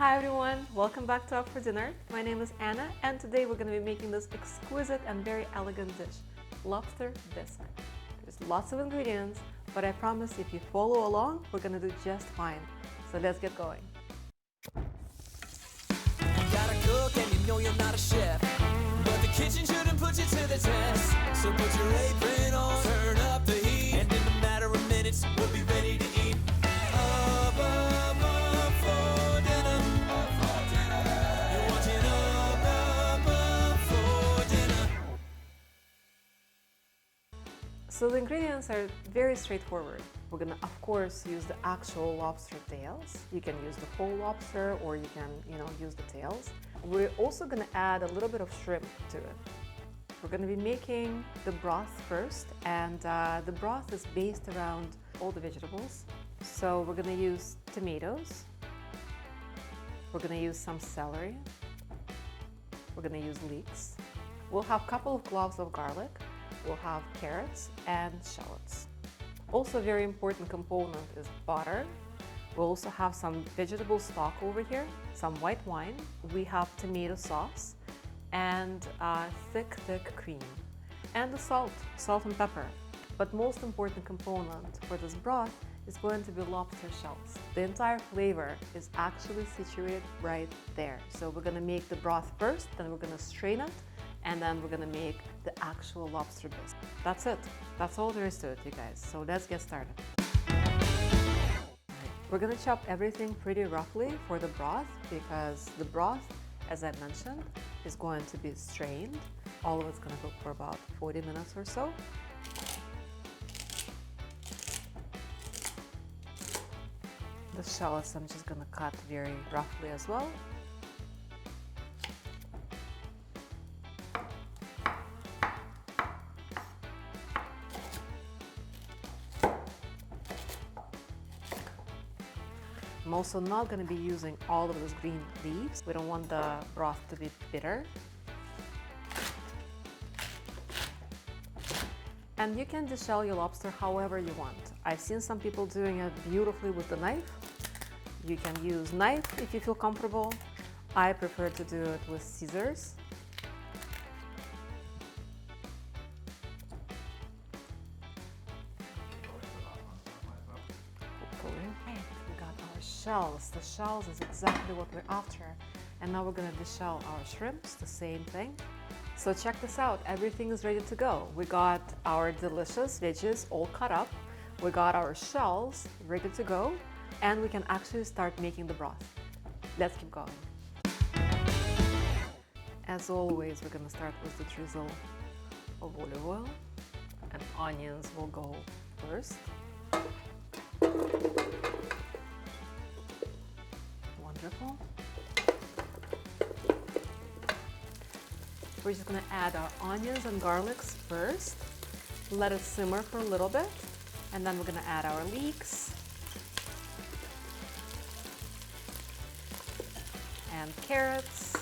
Hi everyone, welcome back to Up for Dinner. My name is Anna and today we're going to be making this exquisite and very elegant dish, Lobster Bisque. There's lots of ingredients, but I promise if you follow along, we're going to do just fine. So let's get going. You gotta cook and you know you're not a chef, but the kitchen shouldn't put you to the test. So put your apron on, turn up the heat, and in a matter of minutes, we'll be ready to eat. Up for dinner. You're watching up for dinner. So the ingredients are very straightforward. We're gonna, of course, use the actual lobster tails. You can use the whole lobster or you can, use the tails. We're also gonna add a little bit of shrimp to it. We're gonna be making the broth first, and the broth is based around all the vegetables. So we're gonna use tomatoes. We're gonna use some celery. We're gonna use leeks. We'll have a couple of cloves of garlic. We'll have carrots and shallots. Also a very important component is butter. We'll also have some vegetable stock over here, some white wine. We have tomato sauce and thick cream. And the salt and pepper. But most important component for this broth is going to be lobster shells. The entire flavor is actually situated right there. So we're gonna make the broth first, then we're gonna strain it, and then we're gonna make the actual lobster bisque. That's it. That's all there is to it, you guys. So let's get started. We're gonna chop everything pretty roughly for the broth because the broth, as I mentioned, is going to be strained. All of it's gonna cook for about 40 minutes or so. The shallots I'm just gonna cut very roughly as well. I'm also not going to be using all of those green leaves. We don't want the broth to be bitter. And you can deshell your lobster however you want. I've seen some people doing it beautifully with the knife. You can use knife if you feel comfortable. I prefer to do it with scissors. We got our shells. The shells is exactly what we're after. And now we're gonna deshell our shrimps, the same thing. So check this out, everything is ready to go. We got our delicious veggies all cut up. We got our shells ready to go. And we can actually start making the broth. Let's keep going. As always, we're gonna start with the drizzle of olive oil. And onions will go first. Wonderful. We're just gonna add our onions and garlics first. Let it simmer for a little bit. And then we're gonna add our leeks. And carrots.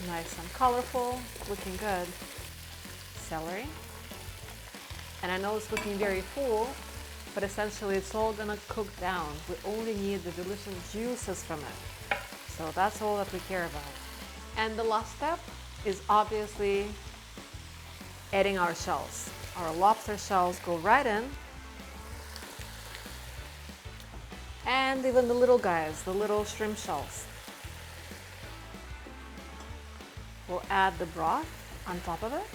Nice and colorful, looking good. Celery. And I know it's looking very full, but essentially it's all gonna cook down. We only need the delicious juices from it. So that's all that we care about. And the last step is obviously adding our shells. Our lobster shells go right in. And even the little guys, the little shrimp shells. We'll add the broth on top of it.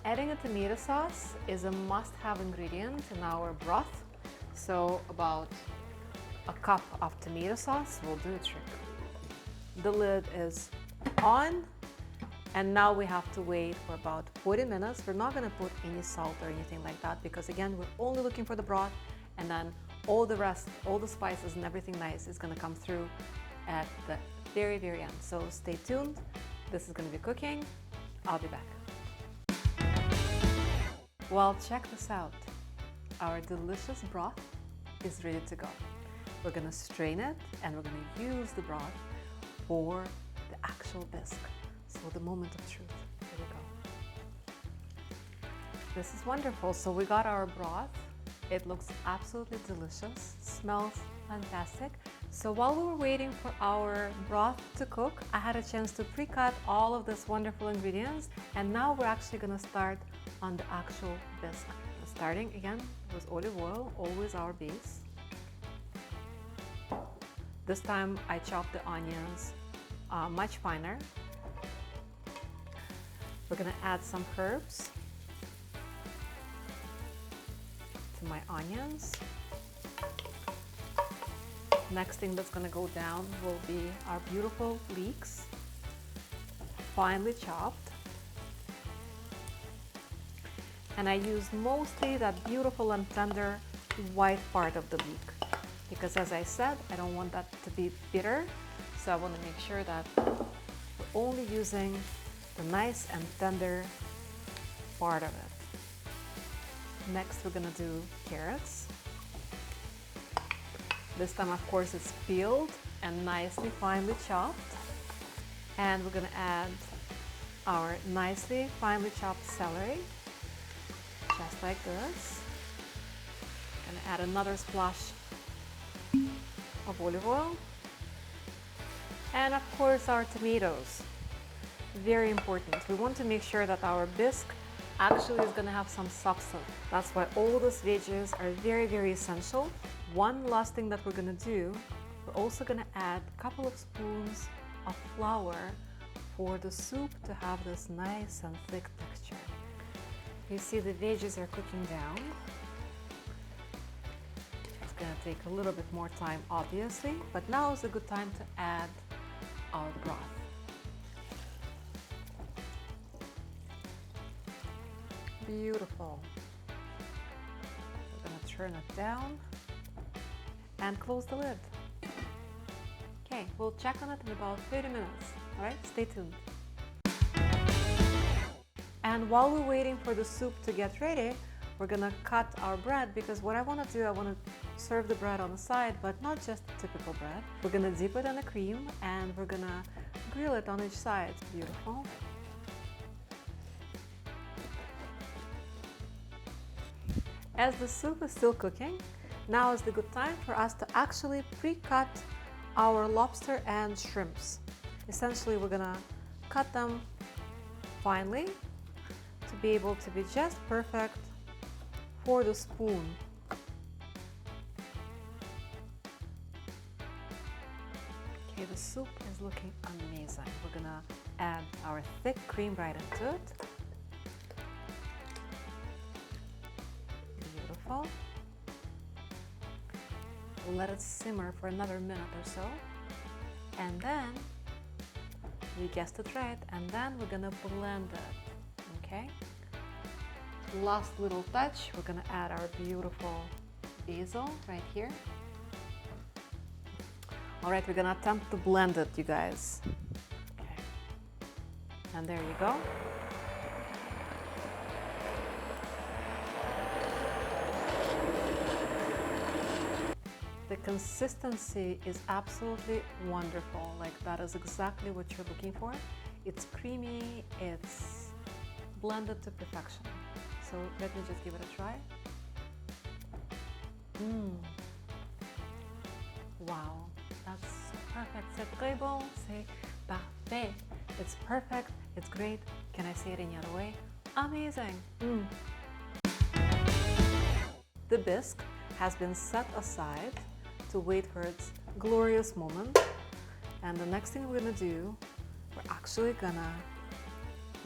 Adding a tomato sauce is a must-have ingredient in our broth. So about a cup of tomato sauce will do the trick. The lid is on, and now we have to wait for about 40 minutes. We're not gonna put any salt or anything like that because again, we're only looking for the broth, and then all the rest, all the spices and everything nice is gonna come through at the very, very end. So stay tuned. This is gonna be cooking. I'll be back. Well, check this out. Our delicious broth is ready to go. We're gonna strain it and we're gonna use the broth for the actual bisque. So the moment of truth. Here we go. This is wonderful. So we got our broth. It looks absolutely delicious, smells fantastic. So while we were waiting for our broth to cook, I had a chance to pre-cut all of these wonderful ingredients, and now we're actually gonna start on the actual bisque. Starting again with olive oil, always our base. This time I chopped the onions much finer. We're gonna add some herbs to my onions. Next thing that's gonna go down will be our beautiful leeks, finely chopped. And I use mostly that beautiful and tender white part of the leek, because as I said, I don't want that to be bitter, so I want to make sure that we're only using the nice and tender part of it. Next, we're gonna do carrots. This time, of course, it's peeled and nicely finely chopped. And we're gonna add our nicely finely chopped celery, just like this. Gonna add another splash of olive oil. And of course, our tomatoes. Very important. We want to make sure that our bisque actually is gonna have some substance. That's why all those veggies are very, very essential. One last thing that we're gonna do, we're also gonna add a couple of spoons of flour for the soup to have this nice and thick texture. You see the veggies are cooking down. It's gonna take a little bit more time, obviously, but now is a good time to add our broth. Beautiful. We're gonna turn it down and close the lid. Okay, we'll check on it in about 30 minutes. All right, stay tuned. And while we're waiting for the soup to get ready, we're gonna cut our bread, because what I wanna do, I wanna serve the bread on the side, but not just typical bread. We're gonna dip it in the cream and we're gonna grill it on each side. Beautiful. As the soup is still cooking, now is the good time for us to actually pre-cut our lobster and shrimps. Essentially, we're gonna cut them finely to be able to be just perfect for the spoon. Okay, the soup is looking amazing. We're gonna add our thick cream right into it. Beautiful. Let it simmer for another minute or so. And then, you guessed it right, and then we're gonna blend it, okay? Last little touch, we're gonna add our beautiful basil right here. All right, we're gonna attempt to blend it, you guys. Okay. And there you go. The consistency is absolutely wonderful. Like, that is exactly what you're looking for. It's creamy, it's blended to perfection. So let me just give it a try. Wow, that's so perfect. C'est très bon, c'est parfait. It's perfect, it's great. Can I say it any other way? Amazing. The bisque has been set aside to wait for its glorious moment. And the next thing we're gonna do, we're actually gonna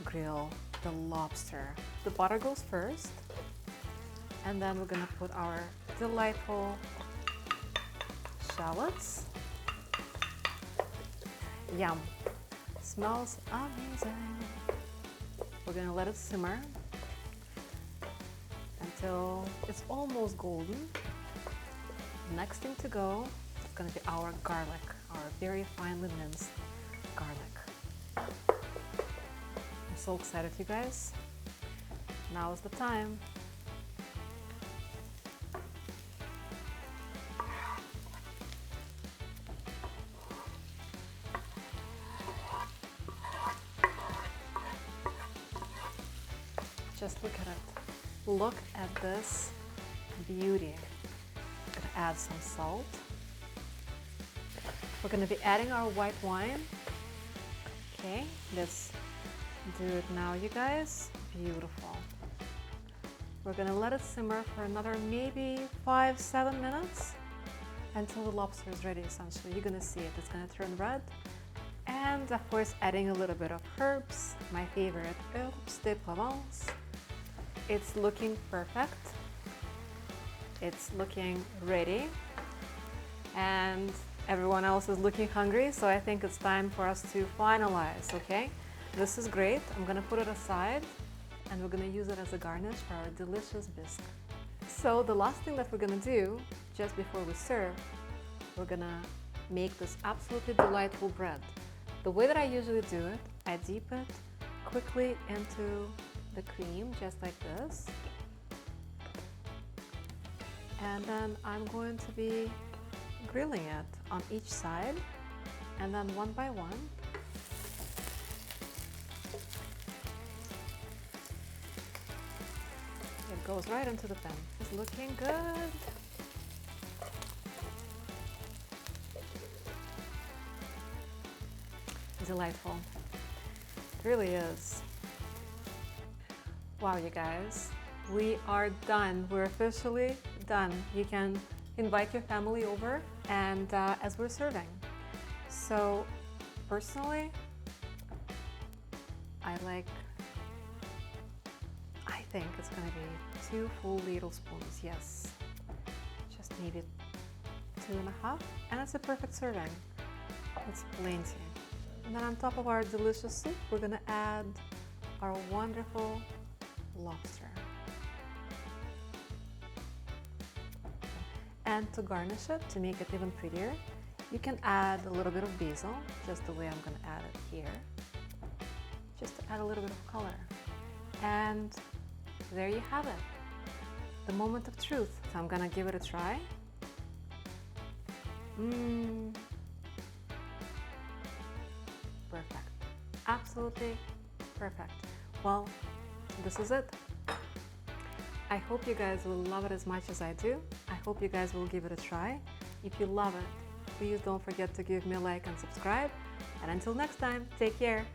grill the lobster. The butter goes first, and then we're gonna put our delightful shallots. Yum, smells amazing. We're gonna let it simmer until it's almost golden. Next thing to go is gonna be our garlic, our very finely minced garlic. I'm so excited, you guys. Now is the time. Just look at it. Look at this beauty. I'm gonna add some salt. We're gonna be adding our white wine. Okay, let's do it now, you guys. Beautiful. We're gonna let it simmer for another maybe 5-7 minutes until the lobster is ready, essentially. You're gonna see it, it's gonna turn red. And of course, adding a little bit of herbs, my favorite, herbs de Provence. It's looking perfect. It's looking ready. And everyone else is looking hungry, so I think it's time for us to finalize, okay? This is great. I'm gonna put it aside and we're gonna use it as a garnish for our delicious bisque. So the last thing that we're gonna do, just before we serve, we're gonna make this absolutely delightful bread. The way that I usually do it, I dip it quickly into the cream, just like this. And then I'm going to be grilling it on each side, and then one by one. It goes right into the pan. It's looking good. Delightful. It really is. Wow, you guys, we are done. We're officially done. You can invite your family over and as we're serving. So personally, I think it's gonna be 2 full little spoons, yes. Just maybe 2.5, and it's a perfect serving. It's plenty. And then on top of our delicious soup, we're gonna add our wonderful lobster. And to garnish it, to make it even prettier, you can add a little bit of basil, just the way I'm gonna add it here, just to add a little bit of color. And there you have it, the moment of truth. So I'm gonna give it a try. Perfect, absolutely perfect. Well, this is it. I hope you guys will love it as much as I do. I hope you guys will give it a try. If you love it, please don't forget to give me a like and subscribe. And until next time, take care.